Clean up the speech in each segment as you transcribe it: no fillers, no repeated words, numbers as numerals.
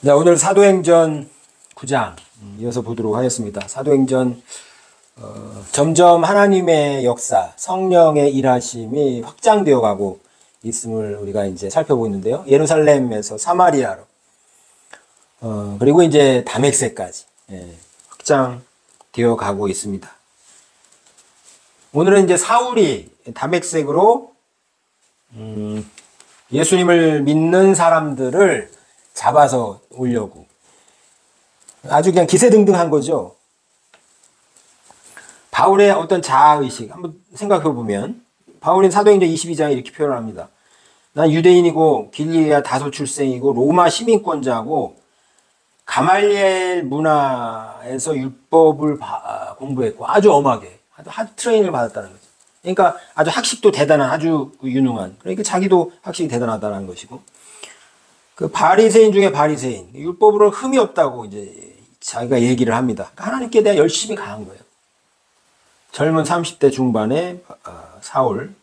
네, 오늘 사도행전 9장 이어서 보도록 하겠습니다. 사도행전 점점 하나님의 역사, 성령의 일하심이 확장되어 가고 있음을 우리가 이제 살펴보고 있는데요. 예루살렘에서 사마리아로 그리고 이제 다메섹까지 확장되어 가고 있습니다. 오늘은 이제 사울이 다메섹으로 예수님을 믿는 사람들을 잡아서 오려고 아주 그냥 기세등등한 거죠. 바울의 어떤 자아의식 한번 생각해 보면 바울은 사도행전 22장에 이렇게 표현합니다. 난 유대인이고 길리아 다소 출생이고 로마 시민권자고 가말리엘 문화에서 율법을 공부했고 아주 엄하게 아주 하드 트레이닝을 받았다는 거죠. 그러니까 아주 학식도 대단한 아주 유능한, 그러니까 자기도 학식이 대단하다는 것이고, 그 바리새인 중에 바리새인, 율법으로 흠이 없다고 이제 자기가 얘기를 합니다. 그러니까 하나님께 대한 열심이 강한 거예요. 젊은 30대 중반의 사울.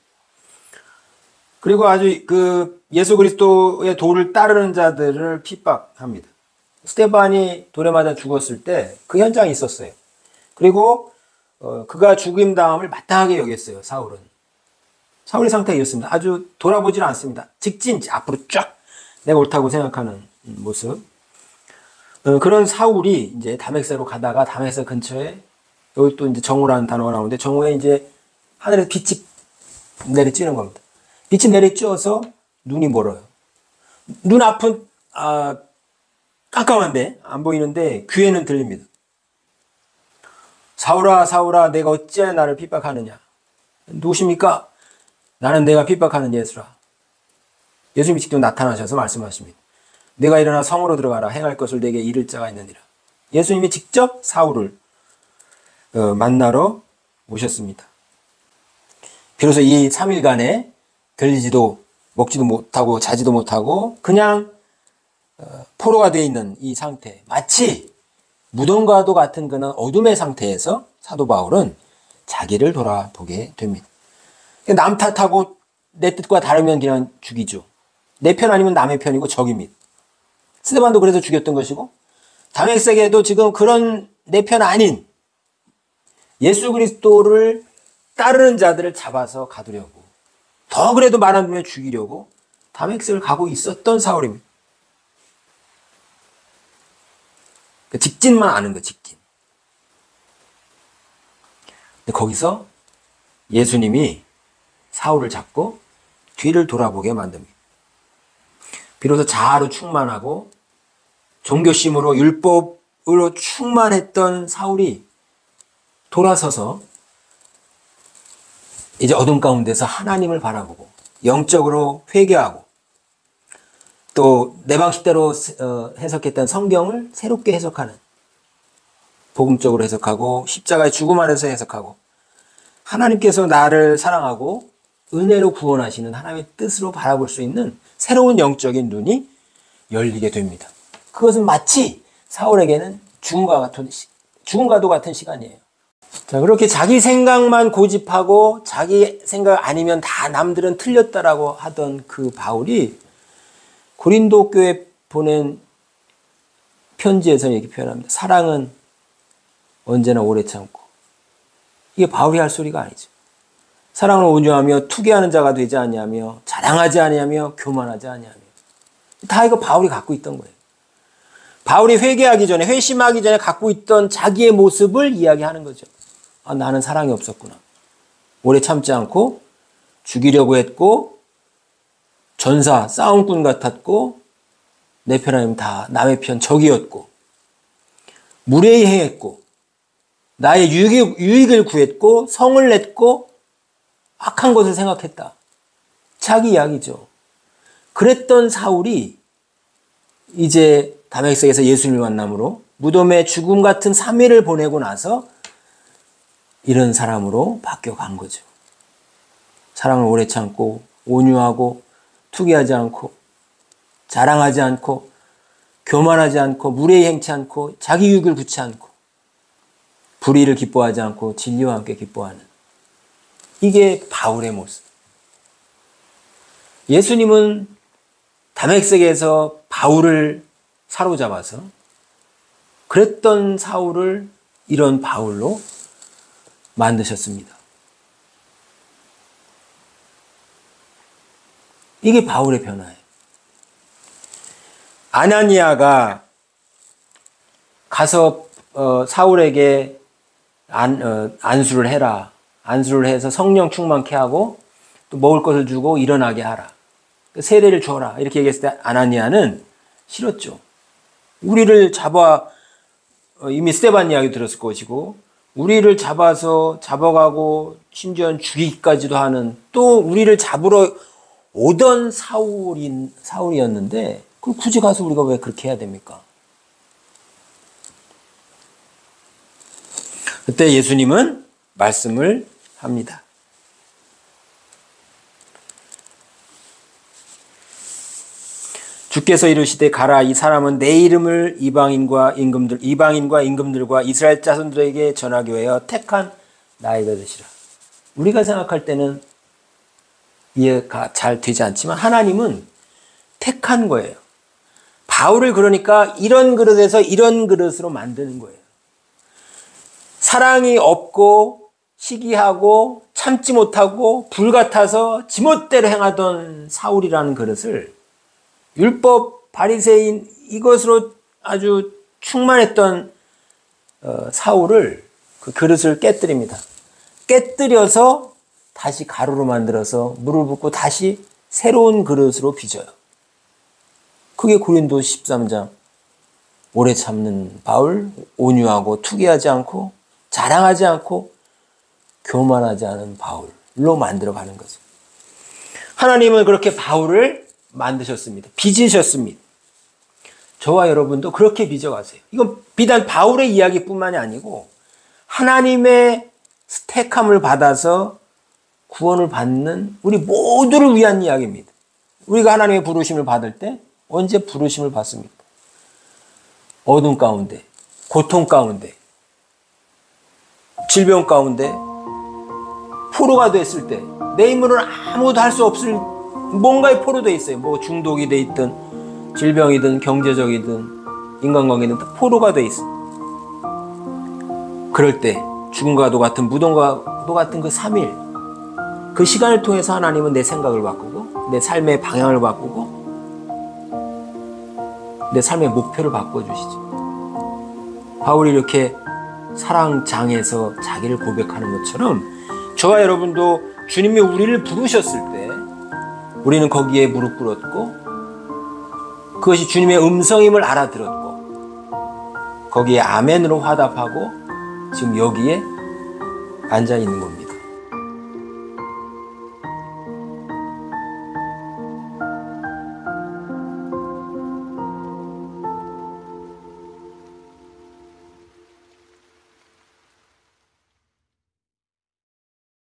그리고 아주 그 예수 그리스도의 도를 따르는 자들을 핍박합니다. 스데반이 돌에 맞아 죽었을 때 그 현장에 있었어요. 그리고 그가 죽임 당함을 마땅하게 여겼어요. 사울의 상태가 이렇습니다. 아주 돌아보지는 않습니다. 직진 앞으로 쫙 내가 옳다고 생각하는 모습. 그런 사울이 이제 다메섹으로 가다가 다메섹 근처에 여기 또 이제 정오라는 단어가 나오는데 정오에 이제 하늘에 빛이 내리쬐는 겁니다. 빛이 내리쬐어서 눈이 멀어요. 눈 앞은 깜깜한데 안 보이는데 귀에는 들립니다. 사울아 사울아 내가 어찌하여 나를 핍박하느냐. 누구십니까? 나는 내가 핍박하는 예수라. 예수님이 직접 나타나셔서 말씀하십니다. 내가 일어나 성으로 들어가라. 행할 것을 내게 이를 자가 있느니라. 예수님이 직접 사울을 만나러 오셨습니다. 비로소 이 3일간에 들리지도 먹지도 못하고 자지도 못하고 그냥 포로가 되어 있는 이 상태, 마치 무덤과도 같은 그런 어둠의 상태에서 사도 바울은 자기를 돌아보게 됩니다. 남 탓하고 내 뜻과 다르면 그냥 죽이죠. 내 편 아니면 남의 편이고 적입니다. 스데반도 그래서 죽였던 것이고 다메섹에도 지금 그런 내 편 아닌 예수 그리스도를 따르는 자들을 잡아서 가두려고, 더 그래도 말 안 듣면 죽이려고 다메섹을 가고 있었던 사울입니다. 직진만 아는 거, 직진. 근데 거기서 예수님이 사울을 잡고 뒤를 돌아보게 만듭니다. 비로소 자아로 충만하고 종교심으로 율법으로 충만했던 사울이 돌아서서 이제 어둠 가운데서 하나님을 바라보고 영적으로 회개하고 또 내 방식대로 해석했던 성경을 새롭게 해석하는, 복음적으로 해석하고 십자가의 죽음 안에서 해석하고 하나님께서 나를 사랑하고 은혜로 구원하시는 하나님의 뜻으로 바라볼 수 있는 새로운 영적인 눈이 열리게 됩니다. 그것은 마치 사울에게는 죽음과도 같은 시간이에요. 자, 그렇게 자기 생각만 고집하고 자기 생각 아니면 다 남들은 틀렸다라고 하던 그 바울이 고린도 교회에 보낸 편지에서 이렇게 표현합니다. 사랑은 언제나 오래 참고. 이게 바울이 할 소리가 아니죠. 사랑을 온유하며 투기하는 자가 되지 아니하며 자랑하지 아니하며 교만하지 아니하며. 다 이거 바울이 갖고 있던 거예요. 바울이 회개하기 전에, 회심하기 전에 갖고 있던 자기의 모습을 이야기하는 거죠. 아, 나는 사랑이 없었구나. 오래 참지 않고 죽이려고 했고 전사, 싸움꾼 같았고 내 편 아니면 다 남의 편 적이었고 무례히 행했고 나의 유익을 구했고 성을 냈고 악한 것을 생각했다. 자기 이야기죠. 그랬던 사울이 이제 다메섹에서 예수님을 만남으로 무덤에 죽음 같은 3일을 보내고 나서 이런 사람으로 바뀌어간 거죠. 사랑을 오래 참고 온유하고 투기하지 않고 자랑하지 않고 교만하지 않고 무례히 행치 않고 자기 유익을 구치 않고 불의를 기뻐하지 않고 진리와 함께 기뻐하는, 이게 바울의 모습. 예수님은 다메섹에서 바울을 사로잡아서 그랬던 사울을 이런 바울로 만드셨습니다. 이게 바울의 변화예요. 아나니아가 가서 사울에게 안수를 해라. 안수를 해서 성령 충만케 하고 또 먹을 것을 주고 일어나게 하라. 세례를 줘라. 이렇게 얘기했을 때 아나니아는 싫었죠. 우리를 이미 스데반 이야기 들었을 것이고 우리를 잡아가고 심지어는 죽이기까지도 하는, 또 우리를 잡으러 오던 사울이었는데 그걸 굳이 가서 우리가 왜 그렇게 해야 됩니까? 그때 예수님은 말씀을 합니다. 주께서 이르시되 가라, 이 사람은 내 이름을 이방인과 임금들과 이스라엘 자손들에게 전하기 위하여 택한 나의 것이라. 우리가 생각할 때는 이해가 잘 되지 않지만 하나님은 택한 거예요. 바울을 그러니까 이런 그릇에서 이런 그릇으로 만드는 거예요. 사랑이 없고 시기하고 참지 못하고 불같아서 지멋대로 행하던 사울이라는 그릇을, 율법 바리새인 이것으로 아주 충만했던 사울을, 그 그릇을 깨뜨립니다. 깨뜨려서 다시 가루로 만들어서 물을 붓고 다시 새로운 그릇으로 빚어요. 그게 고린도 13장. 오래 참는 바울, 온유하고 투기하지 않고 자랑하지 않고 교만하지 않은 바울로 만들어가는 거죠. 하나님은 그렇게 바울을 만드셨습니다. 빚으셨습니다. 저와 여러분도 그렇게 빚어가세요. 이건 비단 바울의 이야기뿐만이 아니고 하나님의 택함을 받아서 구원을 받는 우리 모두를 위한 이야기입니다. 우리가 하나님의 부르심을 받을 때 언제 부르심을 받습니까? 어둠 가운데, 고통 가운데, 질병 가운데, 포로가 됐을 때, 내 힘으로는 아무것도 할 수 없을 뭔가에 포로되어 있어요. 뭐 중독이 돼 있든 질병이든 경제적이든 인간관계든 포로가 돼 있어. 그럴 때 죽음과도 같은 무덤과도 같은 그 3일, 그 시간을 통해서 하나님은 내 생각을 바꾸고 내 삶의 방향을 바꾸고 내 삶의 목표를 바꿔주시죠. 바울이 이렇게 사랑장에서 자기를 고백하는 것처럼 저와 여러분도 주님이 우리를 부르셨을 때 우리는 거기에 무릎 꿇었고 그것이 주님의 음성임을 알아들었고 거기에 아멘으로 화답하고 지금 여기에 앉아 있는 겁니다.